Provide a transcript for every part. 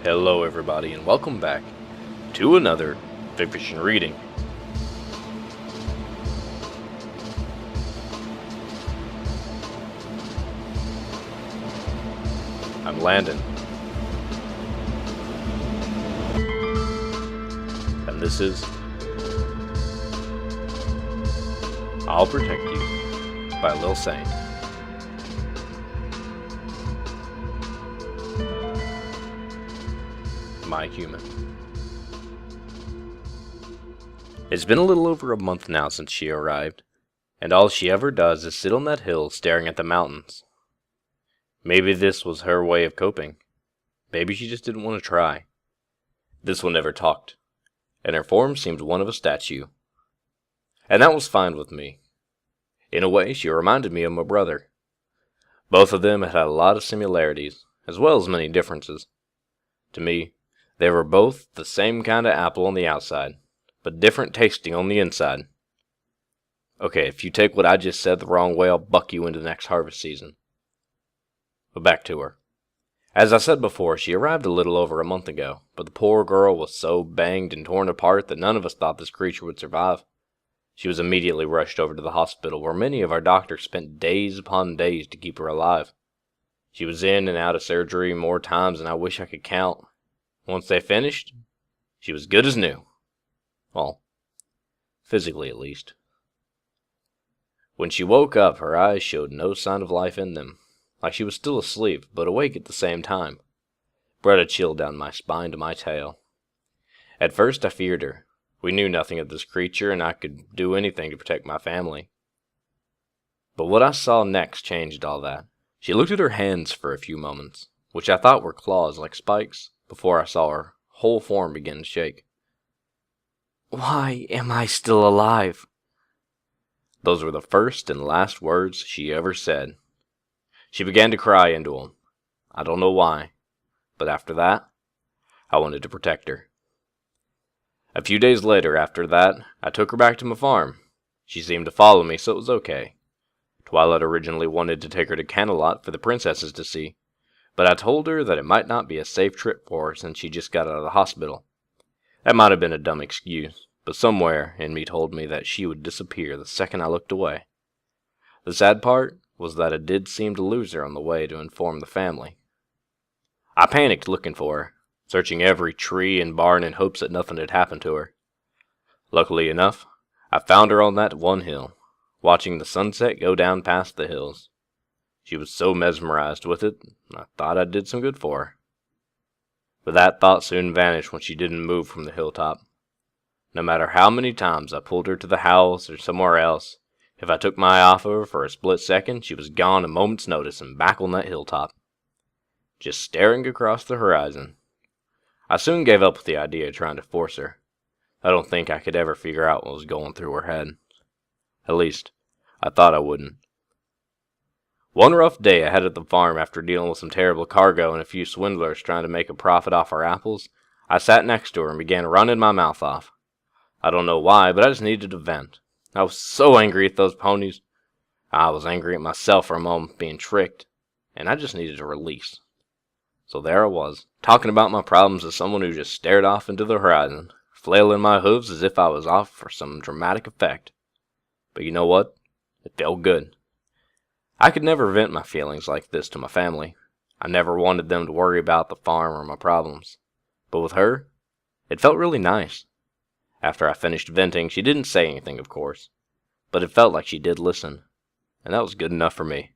Hello everybody and welcome back to another fiction reading. I'm Landon. And this is I'll Protect You by Lil Saint. My Human. It's been a little over a month now since she arrived, and all she ever does is sit on that hill staring at the mountains. Maybe this was her way of coping. Maybe she just didn't want to try. This one never talked, and her form seemed one of a statue. And that was fine with me. In a way, she reminded me of my brother. Both of them had a lot of similarities, as well as many differences. To me, they were both the same kind of apple on the outside, but different tasting on the inside. Okay, if you take what I just said the wrong way, I'll buck you into next harvest season. But back to her. As I said before, she arrived a little over a month ago, but the poor girl was so banged and torn apart that none of us thought this creature would survive. She was immediately rushed over to the hospital, where many of our doctors spent days upon days to keep her alive. She was in and out of surgery more times than I wish I could count. Once they finished, she was good as new. Well, physically at least. When she woke up, her eyes showed no sign of life in them, like she was still asleep, but awake at the same time. Brought a chill down my spine to my tail. At first I feared her. We knew nothing of this creature, and I could do anything to protect my family. But what I saw next changed all that. She looked at her hands for a few moments, which I thought were claws like spikes, before I saw her whole form begin to shake. "Why am I still alive?" Those were the first and last words she ever said. She began to cry into them. I don't know why, but after that, I wanted to protect her. A few days later after that, I took her back to my farm. She seemed to follow me, so it was okay. Twilight originally wanted to take her to Canterlot for the princesses to see, but I told her that it might not be a safe trip for her since she just got out of the hospital. That might have been a dumb excuse, but somewhere in me told me that she would disappear the second I looked away. The sad part was that I did seem to lose her on the way to inform the family. I panicked looking for her, searching every tree and barn in hopes that nothing had happened to her. Luckily enough, I found her on that one hill, watching the sunset go down past the hills. She was so mesmerized with it, I thought I did some good for her. But that thought soon vanished when she didn't move from the hilltop. No matter how many times I pulled her to the house or somewhere else, if I took my eye off of her for a split second, she was gone a moment's notice and back on that hilltop, just staring across the horizon. I soon gave up with the idea of trying to force her. I don't think I could ever figure out what was going through her head. At least, I thought I wouldn't. One rough day I had at the farm after dealing with some terrible cargo and a few swindlers trying to make a profit off our apples, I sat next to her and began running my mouth off. I don't know why, but I just needed to vent. I was so angry at those ponies. I was angry at myself for a moment being tricked, and I just needed a release. So there I was, talking about my problems to someone who just stared off into the horizon, flailing my hooves as if I was off for some dramatic effect. But you know what? It felt good. I could never vent my feelings like this to my family. I never wanted them to worry about the farm or my problems. But with her, it felt really nice. After I finished venting, she didn't say anything, of course, but it felt like she did listen, and that was good enough for me.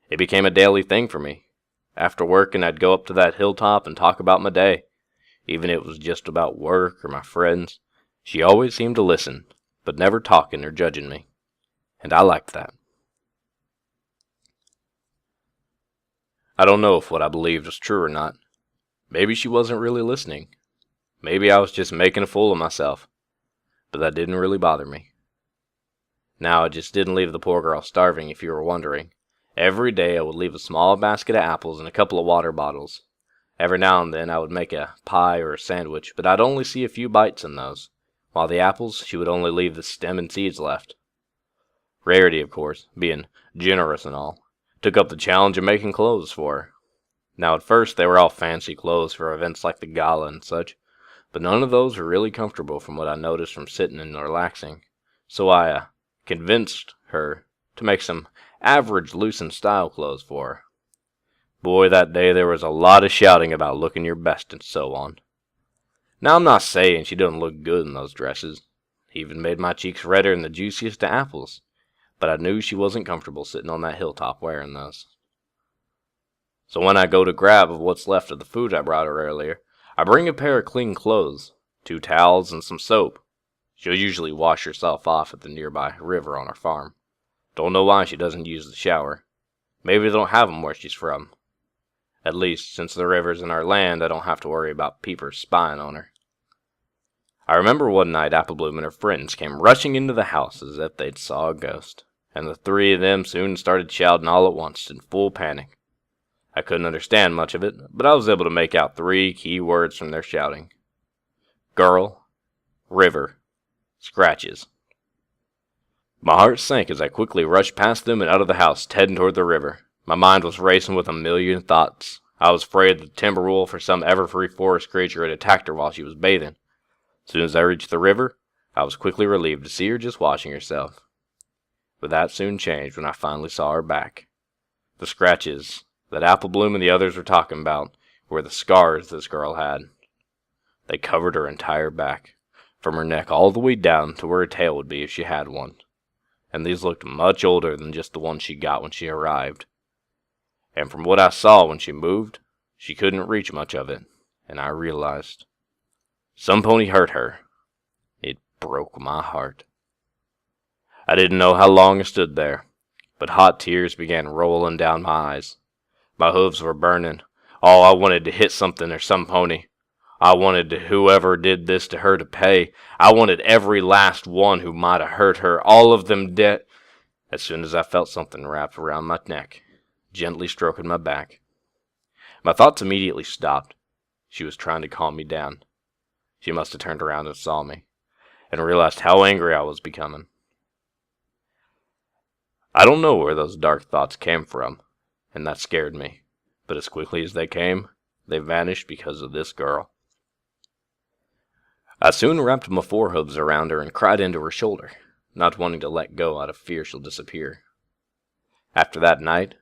It became a daily thing for me. After working, I'd go up to that hilltop and talk about my day. Even if it was just about work or my friends, she always seemed to listen, but never talking or judging me, and I liked that. I don't know if what I believed was true or not. Maybe she wasn't really listening. Maybe I was just making a fool of myself. But that didn't really bother me. Now, I just didn't leave the poor girl starving, if you were wondering. Every day I would leave a small basket of apples and a couple of water bottles. Every now and then I would make a pie or a sandwich, but I'd only see a few bites in those, while the apples she would only leave the stem and seeds left. Rarity, of course, being generous and all, took up the challenge of making clothes for her. Now at first they were all fancy clothes for events like the gala and such, but none of those were really comfortable from what I noticed from sitting and relaxing. So I convinced her to make some average loose and style clothes for her. Boy, that day there was a lot of shouting about looking your best and so on. Now I'm not saying she doesn't look good in those dresses. Even made my cheeks redder than the juiciest of apples. But I knew she wasn't comfortable sitting on that hilltop wearing those. So when I go to grab of what's left of the food I brought her earlier, I bring a pair of clean clothes, 2 towels, and some soap. She'll usually wash herself off at the nearby river on our farm. Don't know why she doesn't use the shower. Maybe they don't have 'em where she's from. At least, since the river's in our land, I don't have to worry about peepers spying on her. I remember one night Applebloom and her friends came rushing into the house as if they'd saw a ghost, and the 3 of them soon started shouting all at once in full panic. I couldn't understand much of it, but I was able to make out 3 key words from their shouting. Girl, river, scratches. My heart sank as I quickly rushed past them and out of the house, heading toward the river. My mind was racing with a million thoughts. I was afraid that the timber wolf or some ever-free forest creature had attacked her while she was bathing. As soon as I reached the river, I was quickly relieved to see her just washing herself. But that soon changed when I finally saw her back. The scratches that Applebloom and the others were talking about were the scars this girl had. They covered her entire back, from her neck all the way down to where her tail would be if she had one. And these looked much older than just the one she got when she arrived. And from what I saw when she moved, she couldn't reach much of it, and I realized some pony hurt her. It broke my heart. I didn't know how long I stood there, but hot tears began rolling down my eyes. My hooves were burning. Oh, I wanted to hit something or some pony. I wanted whoever did this to her to pay. I wanted every last one who might have hurt her, all of them dead. As soon as I felt something wrapped around my neck, gently stroking my back, my thoughts immediately stopped. She was trying to calm me down. She must have turned around and saw me, and realized how angry I was becoming. I don't know where those dark thoughts came from, and that scared me, but as quickly as they came, they vanished because of this girl. I soon wrapped my forehooves around her and cried into her shoulder, not wanting to let go out of fear she'll disappear. After that night,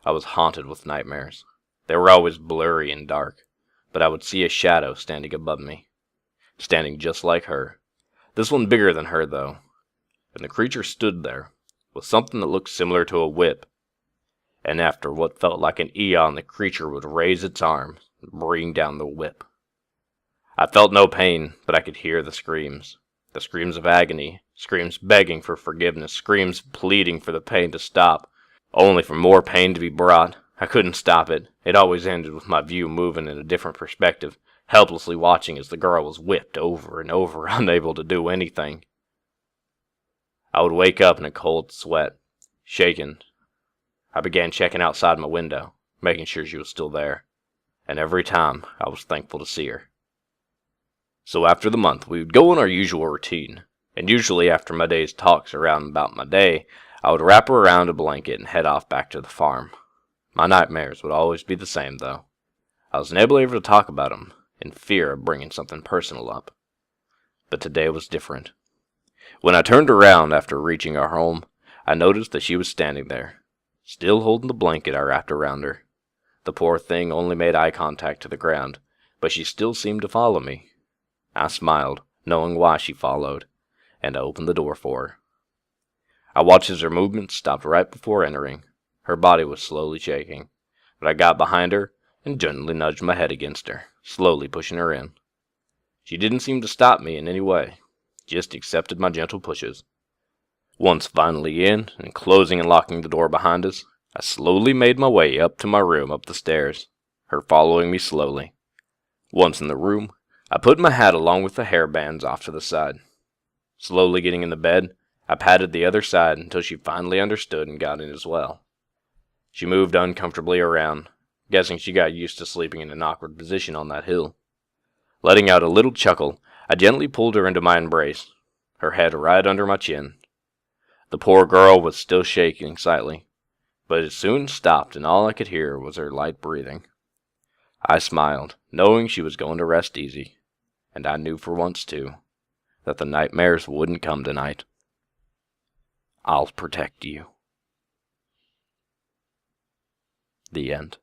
I was haunted with nightmares. They were always blurry and dark, but I would see a shadow standing above me. Standing just like her. This one bigger than her, though. And the creature stood there, with something that looked similar to a whip. And after what felt like an eon, the creature would raise its arm and bring down the whip. I felt no pain, but I could hear the screams. The screams of agony, screams begging for forgiveness, screams pleading for the pain to stop, only for more pain to be brought. I couldn't stop it. It always ended with my view moving in a different perspective, helplessly watching as the girl was whipped over and over, unable to do anything. I would wake up in a cold sweat, shaken. I began checking outside my window, making sure she was still there, and every time I was thankful to see her. So after the month, we would go on our usual routine, and usually after my day's talks around about my day, I would wrap her around a blanket and head off back to the farm. My nightmares would always be the same, though. I was never able to talk about them, in fear of bringing something personal up. But today was different. When I turned around after reaching our home, I noticed that she was standing there, still holding the blanket I wrapped around her. The poor thing only made eye contact to the ground, but she still seemed to follow me. I smiled, knowing why she followed, and I opened the door for her. I watched as her movements stopped right before entering. Her body was slowly shaking, but I got behind her and gently nudged my head against her, slowly pushing her in. She didn't seem to stop me in any way, just accepted my gentle pushes. Once finally in, and closing and locking the door behind us, I slowly made my way up to my room up the stairs, her following me slowly. Once in the room, I put my hat along with the hairbands off to the side. Slowly getting in the bed, I patted the other side until she finally understood and got in as well. She moved uncomfortably around, guessing she got used to sleeping in an awkward position on that hill. Letting out a little chuckle, I gently pulled her into my embrace, her head right under my chin. The poor girl was still shaking slightly, but it soon stopped and all I could hear was her light breathing. I smiled, knowing she was going to rest easy, and I knew for once, too, that the nightmares wouldn't come tonight. I'll protect you. The end.